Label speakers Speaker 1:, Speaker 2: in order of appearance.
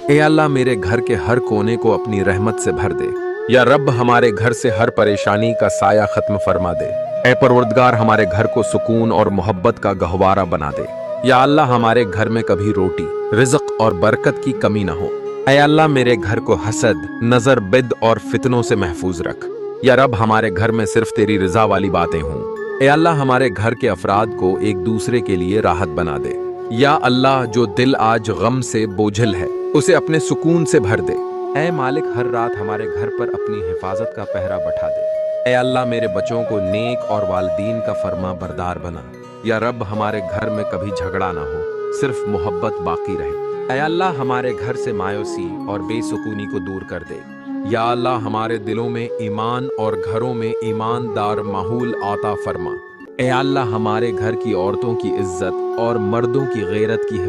Speaker 1: اے اللہ میرے گھر کے ہر کونے کو اپنی رحمت سے بھر دے۔ یا رب ہمارے گھر سے ہر پریشانی کا سایہ ختم فرما دے۔ اے پروردگار ہمارے گھر کو سکون اور محبت کا گہوارہ بنا دے۔ یا اللہ ہمارے گھر میں کبھی روٹی، رزق اور برکت کی کمی نہ ہو۔ اے اللہ میرے گھر کو حسد، نظر بد اور فتنوں سے محفوظ رکھ۔ یا رب ہمارے گھر میں صرف تیری رضا والی باتیں ہوں۔ اے اللہ ہمارے گھر کے افراد کو ایک دوسرے کے لیے راحت بنا دے۔ یا اللہ جو دل آج غم سے بوجھل ہے اسے اپنے سکون سے بھر دے۔ اے مالک ہر رات ہمارے گھر پر اپنی حفاظت کا پہرا بٹھا دے۔ اے اللہ میرے بچوں کو نیک اور والدین کا فرما بردار بنا۔ یا رب ہمارے گھر میں کبھی جھگڑا نہ ہو، صرف محبت باقی رہے۔ اے اللہ ہمارے گھر سے مایوسی اور بے سکونی کو دور کر دے۔ یا اللہ ہمارے دلوں میں ایمان اور گھروں میں ایماندار ماحول عطا فرما۔ اے اللہ ہمارے گھر کی عورتوں کی عزت اور مردوں کی غیرت کی